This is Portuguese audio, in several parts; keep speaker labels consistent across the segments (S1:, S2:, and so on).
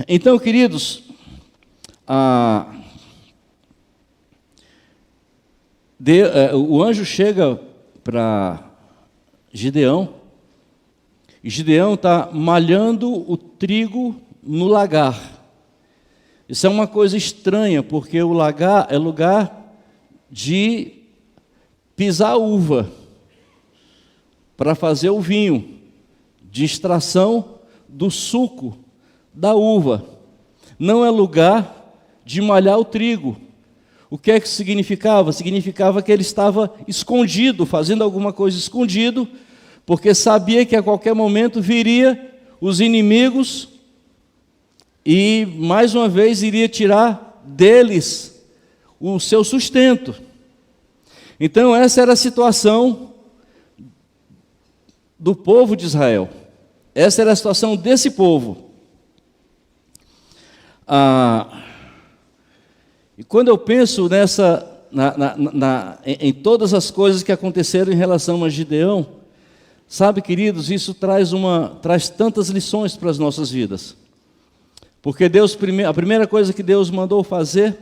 S1: Então, queridos, o anjo chega para Gideão, e Gideão está malhando o trigo no lagar. Isso é uma coisa estranha, porque o lagar é lugar de pisar a uva, para fazer o vinho, de extração do suco da uva. Não é lugar de malhar o trigo. O que é que significava? Significava que ele estava escondido, fazendo alguma coisa escondido, porque sabia que a qualquer momento viria os inimigos e, mais uma vez, iria tirar deles o seu sustento. Então, essa era a situação do povo de Israel. Essa era a situação desse povo. E quando eu penso em todas as coisas que aconteceram em relação a Gideão, sabe, queridos, isso traz tantas lições para as nossas vidas. Porque a primeira coisa que Deus mandou fazer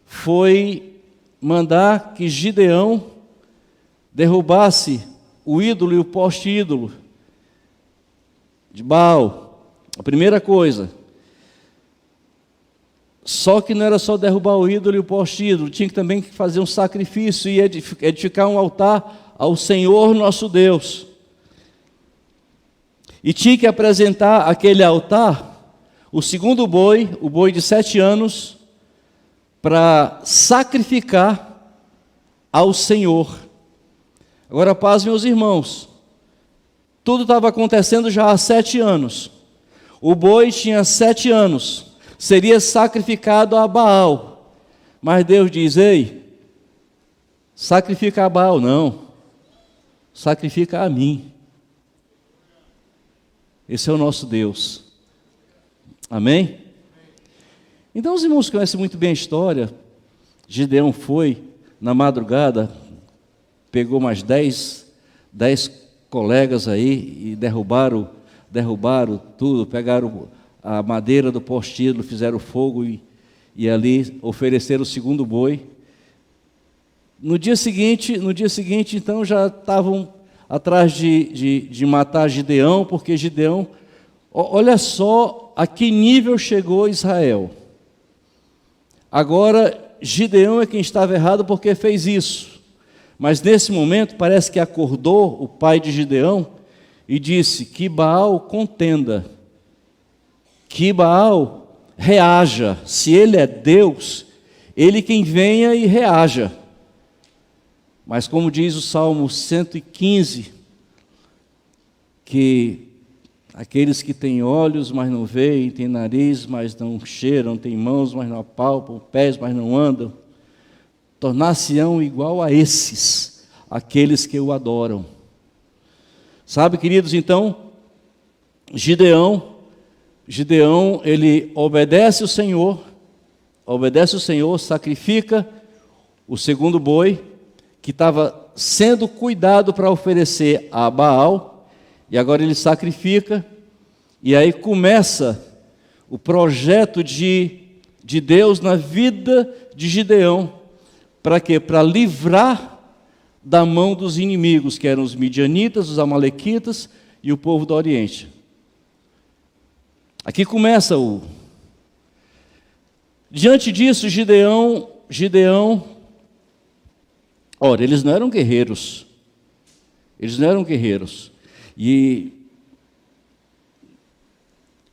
S1: foi mandar que Gideão derrubasse o ídolo e o poste ídolo de Baal. A primeira coisa. Só que não era só derrubar o ídolo e o poste ídolo, tinha que também fazer um sacrifício e edificar um altar ao Senhor nosso Deus. E tinha que apresentar aquele altar, o segundo boi, o boi de 7 anos, para sacrificar ao Senhor. Agora, paz, meus irmãos, tudo estava acontecendo já há 7 anos. O boi tinha 7 anos, seria sacrificado a Baal. Mas Deus diz: ei, sacrifica a Baal não, sacrifica a mim. Esse é o nosso Deus. Amém? Então os irmãos conhecem muito bem a história. Gideão foi na madrugada, pegou mais 10 colegas aí e derrubaram tudo, pegaram a madeira do poste ídolo, fizeram fogo e ali ofereceram o segundo boi. No dia seguinte, então, já estavam atrás de matar Gideão, porque Gideão, olha só a que nível chegou Israel. Agora, Gideão é quem estava errado porque fez isso. Mas nesse momento, parece que acordou o pai de Gideão e disse: que Baal contenda, que Baal reaja. Se ele é Deus, ele quem venha e reaja. Mas como diz o Salmo 115, que aqueles que têm olhos, mas não veem, têm nariz, mas não cheiram, têm mãos, mas não apalpam, pés, mas não andam, tornar-se-ão igual a esses, aqueles que o adoram. Sabe, queridos, então, Gideão, ele obedece o Senhor, sacrifica o segundo boi, que estava sendo cuidado para oferecer a Baal, e agora ele sacrifica, e aí começa o projeto de Deus na vida de Gideão. Para quê? Para livrar da mão dos inimigos, que eram os midianitas, os amalequitas e o povo do Oriente. Aqui começa Diante disso, Gideão, ora, eles não eram guerreiros. E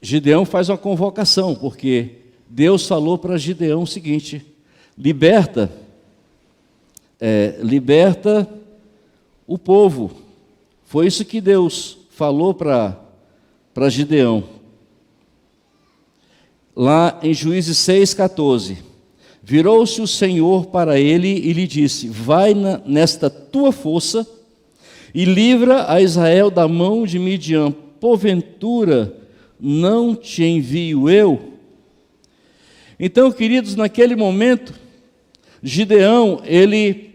S1: Gideão faz uma convocação, porque Deus falou para Gideão o seguinte: liberta o povo. Foi isso que Deus falou para Gideão. Lá em Juízes 6,14. Virou-se o Senhor para ele e lhe disse: vai nesta tua força e livra a Israel da mão de Midian. Porventura não te envio eu? Então, queridos, naquele momento, Gideão, ele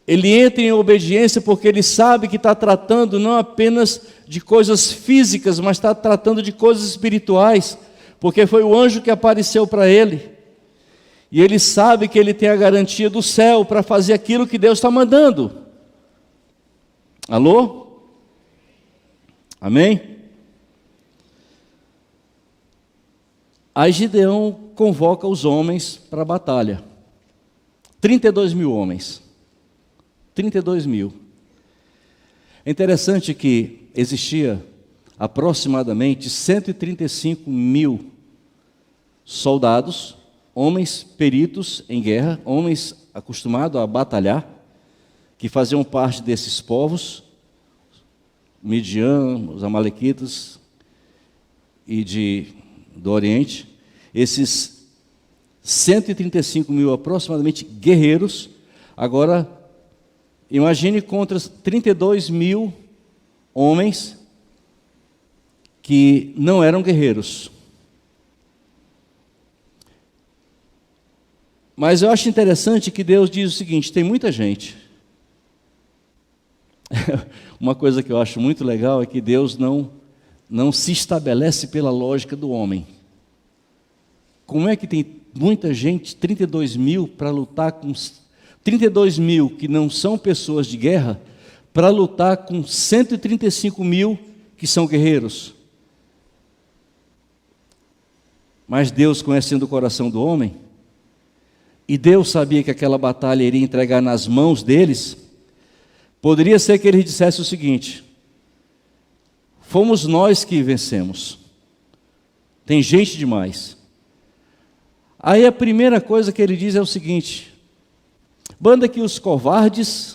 S1: entra em obediência porque ele sabe que está tratando não apenas de coisas físicas, mas está tratando de coisas espirituais. porque foi o anjo que apareceu para ele. E ele sabe que ele tem a garantia do céu para fazer aquilo que Deus está mandando. Alô? Amém? Aí Gideão convoca os homens para a batalha. 32 mil homens. 32 mil. É interessante que existia aproximadamente 135 mil soldados, homens peritos em guerra, homens acostumados a batalhar, que faziam parte desses povos, Midian, os amalequitas e do Oriente. Esses 135 mil aproximadamente guerreiros, agora imagine contra 32 mil homens que não eram guerreiros. Mas eu acho interessante que Deus diz o seguinte: tem muita gente. Uma coisa que eu acho muito legal é que Deus não se estabelece pela lógica do homem. Como é que tem muita gente, 32 mil, para lutar com 32 mil que não são pessoas de guerra, para lutar com 135 mil que são guerreiros? Mas Deus, conhecendo o coração do homem, e Deus sabia que aquela batalha iria entregar nas mãos deles, poderia ser que ele dissesse o seguinte: fomos nós que vencemos, tem gente demais. Aí a primeira coisa que ele diz é o seguinte: manda que os covardes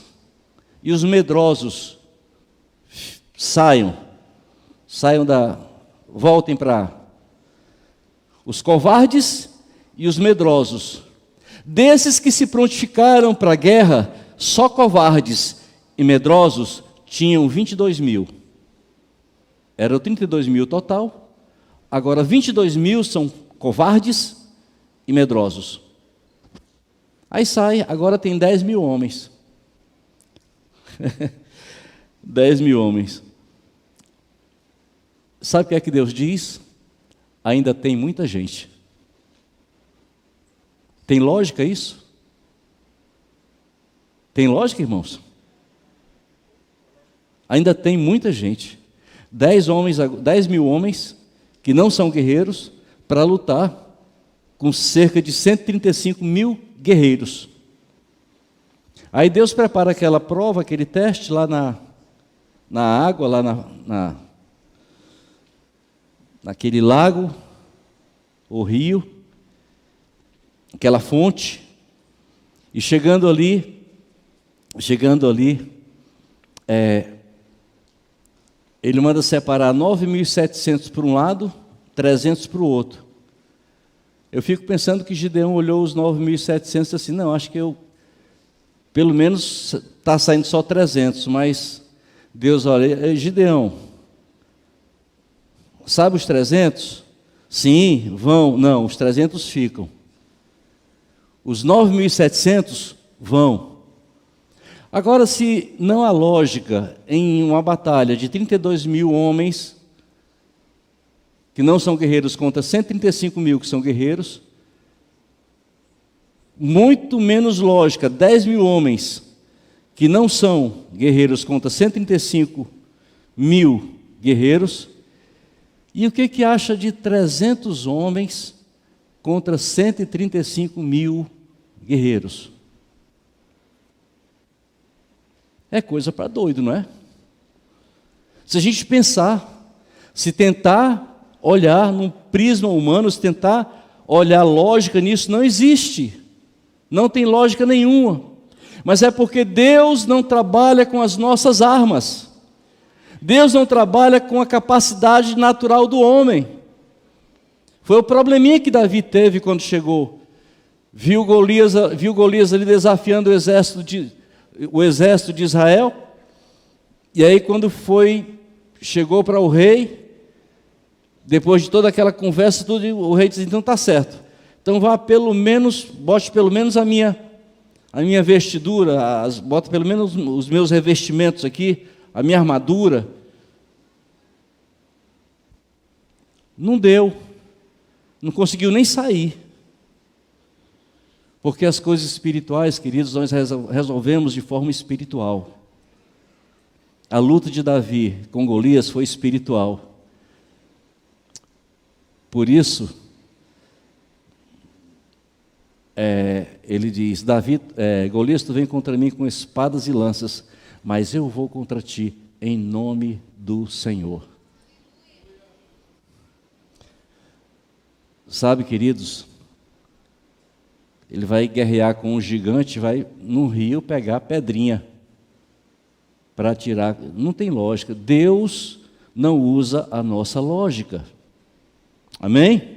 S1: e os medrosos voltem para os covardes e os medrosos. Desses que se prontificaram para a guerra, só covardes e medrosos tinham 22 mil. Eram 32 mil total, agora 22 mil são covardes e medrosos. Aí sai, agora tem 10 mil homens. 10 mil homens. Sabe o que é que Deus diz? Ainda tem muita gente. Tem lógica isso? Tem lógica, irmãos? Ainda tem muita gente. 10 mil homens que não são guerreiros para lutar com cerca de 135 mil guerreiros. Aí Deus prepara aquela prova, aquele teste lá na água, lá naquele lago, ou rio, aquela fonte, e chegando ali, ele manda separar 9.700 para um lado, 300 para o outro. Eu fico pensando que Gideão olhou os 9.700 e disse assim: não, acho que pelo menos está saindo só 300, mas Deus olha: Gideão, sabe os 300? Sim, vão. Não, os 300 ficam. Os 9.700 vão. Agora, se não há lógica em uma batalha de 32 mil homens que não são guerreiros contra 135 mil que são guerreiros, muito menos lógica 10 mil homens que não são guerreiros contra 135 mil guerreiros. E o que acha de 300 homens contra 135 mil guerreiros? É coisa para doido, não é? Se a gente pensar, se tentar olhar num prisma humano, se tentar olhar lógica nisso, não existe. Não tem lógica nenhuma. Mas é porque Deus não trabalha com as nossas armas. Deus não trabalha com a capacidade natural do homem. Foi o probleminha que Davi teve quando chegou. Viu Golias ali desafiando o exército de Israel. E aí quando chegou para o rei, depois de toda aquela conversa, o rei disse: então está certo. Então bote pelo menos a minha vestidura, bota pelo menos os meus revestimentos aqui, a minha armadura. Não deu. não conseguiu nem sair. Porque as coisas espirituais, queridos, nós resolvemos de forma espiritual. A luta de Davi com Golias foi espiritual. Por isso, ele diz, Golias, tu vem contra mim com espadas e lanças, mas eu vou contra ti em nome do Senhor. Sabe, queridos, ele vai guerrear com um gigante, vai no rio pegar pedrinha para tirar. Não tem lógica. Deus não usa a nossa lógica. Amém?